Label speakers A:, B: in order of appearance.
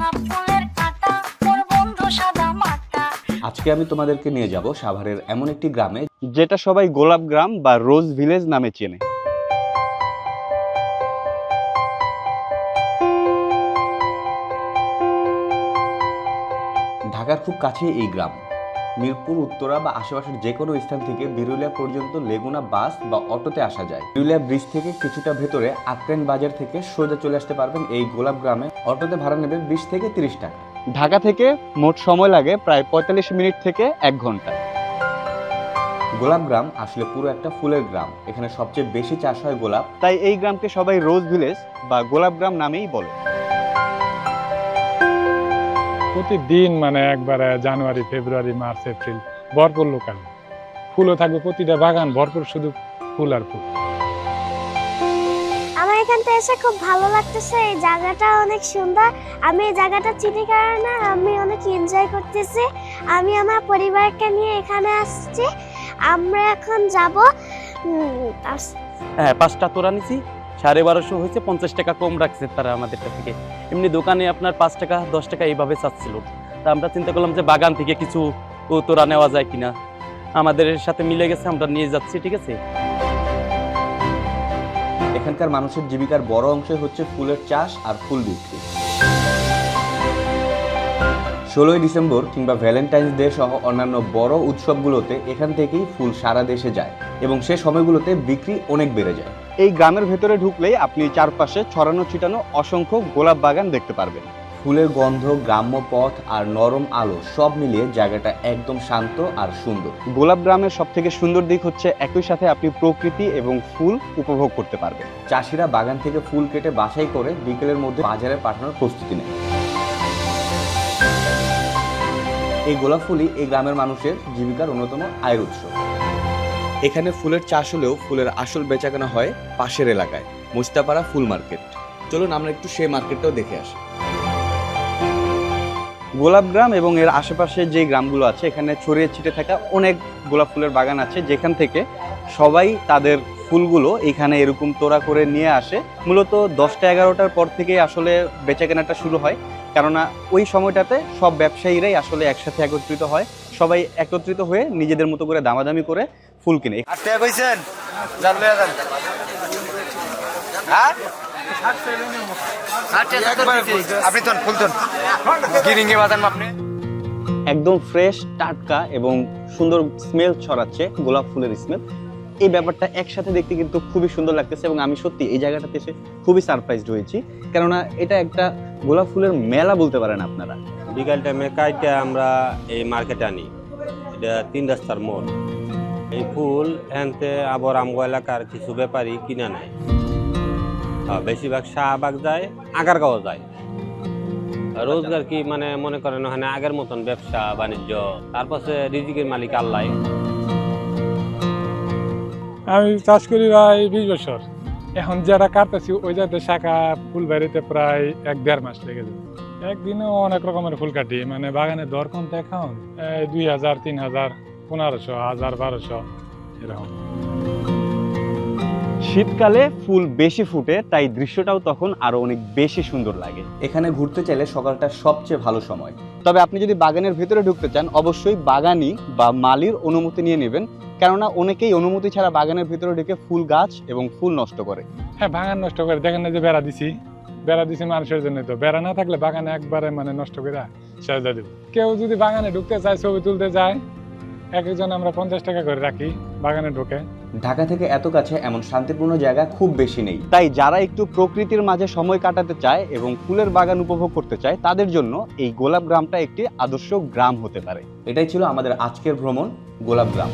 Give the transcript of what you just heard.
A: রাঙা ফুলের কাঁটা, ওর বন্ধু সাদা মাটা।
B: আজকে আমি তোমাদেরকে নিয়ে যাব সাভারের এমন একটি গ্রামে
C: যেটা সবাই গোলাপ গ্রাম বা রোজ ভিলেজ নামে চেনে।
B: ঢাকার খুব কাছে এই গ্রাম। মিরপুর, উত্তরা বা আশেপাশের যে কোনো স্থান থেকে বিরুলিয়া পর্যন্ত লেগুনা বাস বা অটোতে আসা যায়। বিরুলিয়া ব্রিজ থেকে কিছুটা ভেতরে আক্রেন বাজার থেকে সোজা চলে আসতে পারবেন এই গোলাপ গ্রামে। অটোতে ভাড়া নেবে 20 থেকে 30 টাকা।
C: ঢাকা থেকে মোট সময় লাগে প্রায় 45 মিনিট থেকে 1 ঘন্টা।
B: গোলাপ গ্রাম আসলে পুরো একটা ফুলের গ্রাম। এখানে সবচেয়ে বেশি চাষ হয় গোলাপ।
C: তাই এই গ্রামকে সবাই রোজ ভিলেজ বা গোলাপ গ্রাম নামেই বলে।
D: প্রতিদিন মানে একবারে জানুয়ারি, ফেব্রুয়ারি, মার্চ, এপ্রিল ভরপুর লোকাল ফুলও থাকবে। প্রতিটা বাগান ভরপুর শুধু ফুল আর ফুল।
E: আমার এখানটা এসে খুব ভালো লাগতেছে। এই জায়গাটা অনেক সুন্দর। আমি এই জায়গাটা চিনি কারণে আমি অনেক এনজয় করতেছি। আমি আমার পরিবারকে নিয়ে এখানে আসছি। আমরা এখন যাব।
F: হ্যাঁ, 5টা তোরা নিছি, 1250 হয়েছে, 50 টাকা কম রাখছে তারা আমাদের থেকে। এমনি দোকানে আপনার 5 টাকা 10 টাকা এইভাবে চাচ্ছিল। তা আমরা চিন্তা করলাম যে বাগান থেকে কিছু তোরা নেওয়া যায় কিনা, আমাদের সাথে মিলে গেছে, আমরা নিয়ে যাচ্ছি। ঠিক আছে।
B: এখানকার মানুষের জীবিকার বড় অংশ হচ্ছে ফুলের চাষ আর ফুল বিক্রি। 16ই ডিসেম্বর কিংবা ভ্যালেন্টাইন্স ডে সহ অন্যান্য বড় উৎসবগুলোতে এখান থেকেই ফুল সারা দেশে যায় এবং সে সময়গুলোতে বিক্রি অনেক বেড়ে যায়।
C: এই গ্রামের ভেতরে ঢুকলেই আপনি চারপাশে ছড়ানো ছিটানো অসংখ্য গোলাপ বাগান দেখতে পারবেন।
B: ফুলের গন্ধ, গ্রাম্য পথ আর নরম আলো সব মিলিয়ে জায়গাটা একদম শান্ত আর সুন্দর।
C: গোলাপ গ্রামের সব থেকে সুন্দর দিক হচ্ছে একই সাথে আপনি প্রকৃতি এবং ফুল উপভোগ করতে পারবেন।
B: চাষিরা বাগান থেকে ফুল কেটে বাছাই করে বিকেলের মধ্যে বাজারে পাঠানোর প্রস্তুতি নেয়। এই গোলাপ ফুলই এই গ্রামের মানুষের জীবিকার অন্যতম আয়ের উৎস। এখানে ফুলের চাষ হলেও ফুলের আসল বেচাকেনা হয় পাশের এলাকায়, মুস্তাপাড়া ফুল মার্কেট। চলুন আমরা একটু সেই মার্কেটটাও দেখে আসি।
C: গোলাপ গ্রাম এবং এর আশেপাশে যে গ্রামগুলো আছে এখানে ছড়িয়ে ছিটে থাকা অনেক গোলাপ ফুলের বাগান আছে, যেখান থেকে সবাই তাদের ফুলগুলো এখানে এরকম তোড়া করে নিয়ে আসে। মূলত 10টা 11টার পর থেকে আসলে বেচাকেনাটা শুরু হয়, কেননা ওই সময়টাতে সব ব্যবসায়ীরাই আসলে একসাথে একত্রিত হয়। সবাই একত্রিত হয়ে নিজেদের মতো করে দামাদামি করে ফুল কিনে। একদম ফ্রেশ, টাটকা এবং সুন্দর স্মেল ছড়াচ্ছে গোলাপ ফুলের স্মেল। এই ব্যাপারটা একসাথে দেখতে কিন্তু খুবই সুন্দর লাগতেছে এবং আমি সত্যি এই জায়গাটাতে এসে খুবই সারপ্রাইজড হয়েছি, কেননা এটা একটা গোলাপ ফুলের মেলা বলতে পারেন আপনারা।
G: বিকাল টাইমে কাইটে আমরা এই মার্কেটে আনি। এটা 3 রাস্তার মোড়। এই ফুল এনতে আবার আমগো এলাকার কিছু ব্যাপারী কিনা নেয়। বেশিরভাগ শাহবাগ যায়, আগারগাঁও যায়। রোজগার কি মানে মনে করেন ওখানে আগের মতন ব্যবসা বাণিজ্য, তারপরে রিজিকের মালিক আল্লাহ।
D: আমি চাষ করি প্রায় 20 বছর। এখন যারা কাটতেছি ওই যাতে শাখা ফুল বাড়িতে প্রায় 1-1.5 মাস লেগে যায়। একদিনে অনেক রকমের ফুল কাটি, মানে বাগানের দর কম তো এখন 2000, 3000, 1500, 1000, 1200 এরকম।
C: শীতকালে ফুল বেশি ফুটে, তাই দৃশ্যটাও তখন আরো অনেক বেশি সুন্দর লাগে।
B: এখানে ঘুরতে চাইলে সকালটা সবচেয়ে ভালো সময়।
C: তবে আপনি যদি বাগানের ভেতরে ঢুকতে চান অবশ্যই বাগানি বা মালির অনুমতি নিয়ে নেবেন, কেননা অনেকেই অনুমতি ছাড়া বাগানের ভেতরে ঢুকে ফুল গাছ এবং ফুল নষ্ট করে।
D: হ্যাঁ, বাগান নষ্ট করে। দেখেন না যে বেড়া দিছি মানুষের জন্য। তো বেড়া না থাকলে বাগানে একবারে মানে নষ্ট করে শেষ দিয়ে দেবো। কেউ যদি বাগানে ঢুকতে চায়, ছবি তুলতে যায়, একজন আমরা 50 টাকা করে রাখি বাগানে ঢুকে।
B: ঢাকা থেকে এত কাছে এমন শান্তিপূর্ণ জায়গা খুব বেশি নেই।
C: তাই যারা একটু প্রকৃতির মাঝে সময় কাটাতে চায় এবং ফুলের বাগান উপভোগ করতে চায় তাদের জন্য এই গোলাপ গ্রামটা একটি আদর্শ গ্রাম হতে পারে।
B: এটাই ছিল আমাদের আজকের ভ্রমণ গোলাপ গ্রাম।